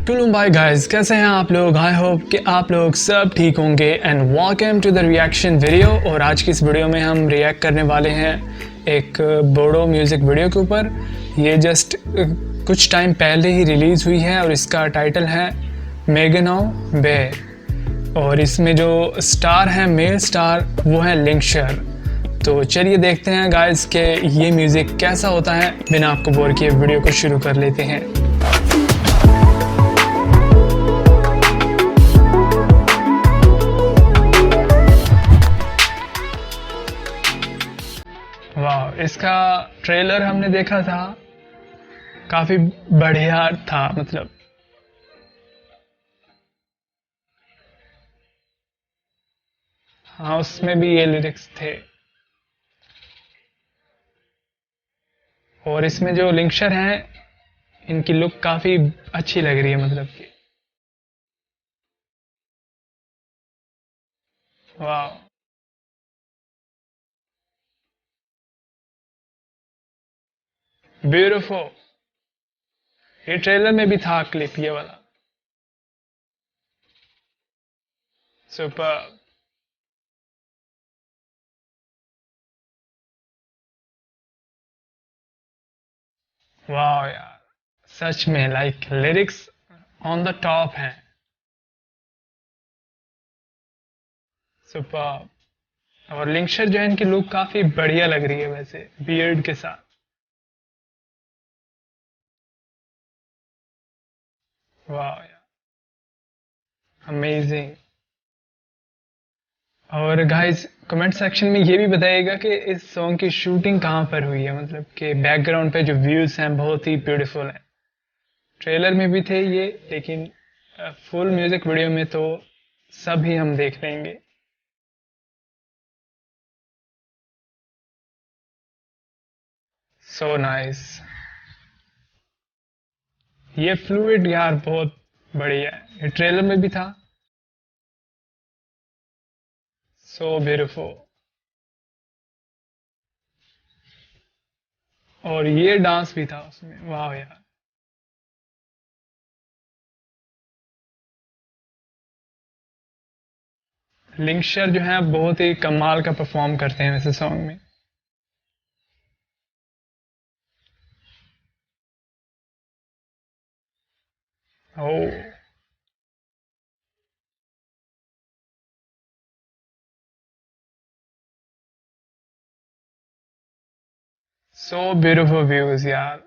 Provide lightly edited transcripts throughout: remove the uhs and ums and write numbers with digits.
टुलुम bye guys, कैसे हैं आप लोग। आई होप कि आप लोग सब ठीक होंगे and welcome to the reaction video. और आज की इस वीडियो में हम रिएक्ट करने वाले हैं एक बोडो म्यूज़िक वीडियो के ऊपर। ये जस्ट कुछ टाइम पहले ही रिलीज़ हुई है और इसका टाइटल है मेगनाओ बे। और इसमें जो स्टार है, मेल स्टार, वो है लिंकशर। तो चलिए देखते हैं गाइस कि ये म्यूज़िक कैसा होता है। बिना आपको बोर किए वीडियो को शुरू कर लेते हैं। वाह, इसका ट्रेलर हमने देखा था, काफी बढ़िया था। मतलब हाँ, उसमें भी ये लिरिक्स थे। और इसमें जो लिंकशर हैं, इनकी लुक काफी अच्छी लग रही है। मतलब कि वाह, ब्यूटीफुल। ये ट्रेलर में भी था क्लिप ये वाला। सुपर। वाह यार, सच में like lyrics on the top हैं। सुपर। और लिंकशर जो है, इनकी लुक काफी बढ़िया लग रही है वैसे, बियर्ड के साथ। वाह यार, अमेजिंग। और गाइस, कमेंट सेक्शन में ये भी बताइएगा कि इस सॉन्ग की शूटिंग कहाँ पर हुई है। मतलब कि बैकग्राउंड पे जो व्यूज हैं बहुत ही ब्यूटीफुल हैं। ट्रेलर में भी थे ये, लेकिन फुल म्यूजिक वीडियो में तो सब ही हम देख लेंगे। So nice. ये फ्लूइड यार बहुत बढ़िया है। ये ट्रेलर में भी था। So beautiful. और ये डांस भी था उसमें। वाह यार। लिंकशर जो है बहुत ही कमाल का परफॉर्म करते हैं वैसे सॉन्ग में। ओ, सो ब्यूटीफुल व्यूज यार।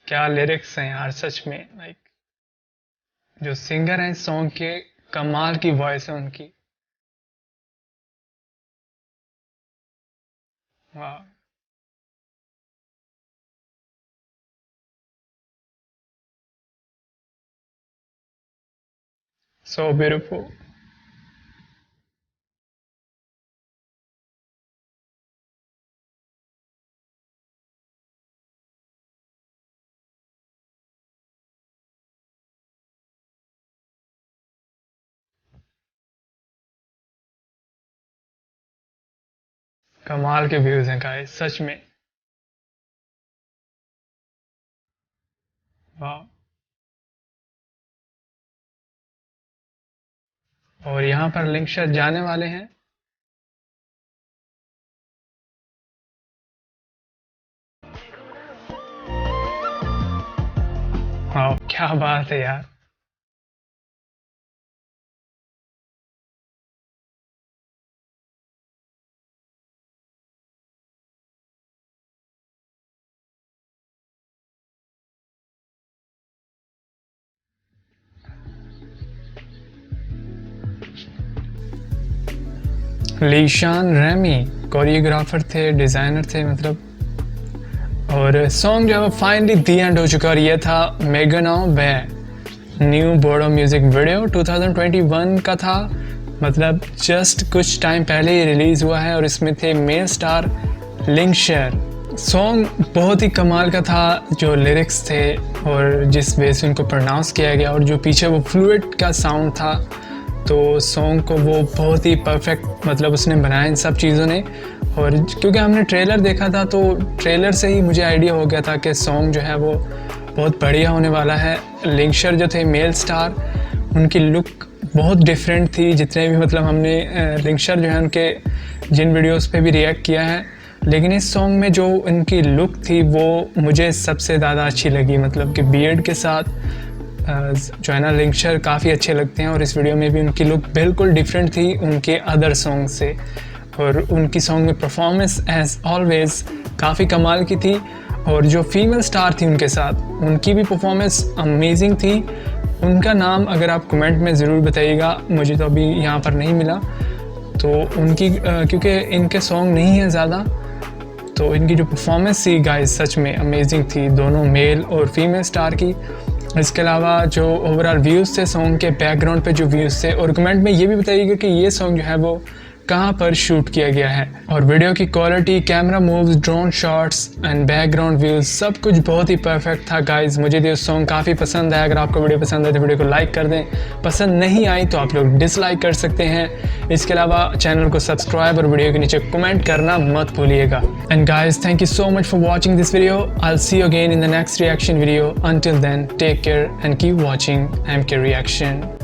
क्या लिरिक्स हैं यार, सच में लाइक जो सिंगर हैं इस सॉन्ग के, कमाल की वॉइस है उनकी। वाह, सो ब्यूटीफुल। कमाल के व्यूज हैं गाइस, सच में। वाह। और यहाँ पर लिंकशर जाने वाले हैं। वाह, क्या बात है यार। लीशान रेमी कोरियोग्राफर थे, डिजाइनर थे मतलब। और सॉन्ग जो है फाइनली दी एंड हो चुका। और ये था मेगनाओ बे, न्यू बोडो म्यूजिक वीडियो 2021 का था। मतलब जस्ट कुछ टाइम पहले ही रिलीज हुआ है। और इसमें थे मेल स्टार लिंकशर, सॉन्ग बहुत ही कमाल का था, जो लिरिक्स थे और जिस वे से उनको प्रोनाउंस किया गया और जो पीछे वो फ्लूइड का साउंड था, तो सॉन्ग को वो बहुत ही परफेक्ट मतलब उसने बनाया इन सब चीज़ों ने। और क्योंकि हमने ट्रेलर देखा था तो ट्रेलर से ही मुझे आइडिया हो गया था कि सॉन्ग जो है वो बहुत बढ़िया होने वाला है। लिंकशर जो थे मेल स्टार, उनकी लुक बहुत डिफरेंट थी। जितने भी मतलब हमने लिंकशर जो है उनके जिन वीडियोस पे भी रिएक्ट किया है, लेकिन इस सॉन्ग में जो इनकी लुक थी वो मुझे सबसे ज़्यादा अच्छी लगी। मतलब कि बियर्ड के साथ जो है ना लिंकशर काफ़ी अच्छे लगते हैं और इस वीडियो में भी उनकी लुक बिल्कुल डिफरेंट थी उनके अदर सॉन्ग से। और उनकी सॉन्ग में परफॉर्मेंस एज ऑलवेज़ काफ़ी कमाल की थी। और जो फीमेल स्टार थी उनके साथ, उनकी भी परफॉर्मेंस अमेजिंग थी। उनका नाम अगर आप कमेंट में ज़रूर बताइएगा, मुझे तो अभी यहाँ पर नहीं मिला। तो उनकी क्योंकि इनके सॉन्ग नहीं है ज़्यादा, तो इनकी जो परफॉर्मेंस थी गाइस सच में अमेजिंग थी, दोनों मेल और फीमेल स्टार की। इसके अलावा जो ओवरऑल व्यूज़ थे सॉन्ग के, बैकग्राउंड पे जो व्यूज़ थे, और कमेंट में ये भी बताइएगा कि ये सॉन्ग जो है वो कहाँ पर शूट किया गया है। और वीडियो की quality, camera moves, drone shots and background views सब कुछ बहुत ही परफेक्ट था गाइस। मुझे ये सॉन्ग काफ़ी पसंद आया। अगर आपको वीडियो पसंद आए तो वीडियो को लाइक कर दें, पसंद नहीं आई तो आप लोग डिसलाइक कर सकते हैं। इसके अलावा चैनल को सब्सक्राइब और वीडियो के नीचे कमेंट करना मत भूलिएगा। And guys, thank you so much for watching this video. I will see you again in the next reaction video. Until then, take care and keep watching MK Reaction।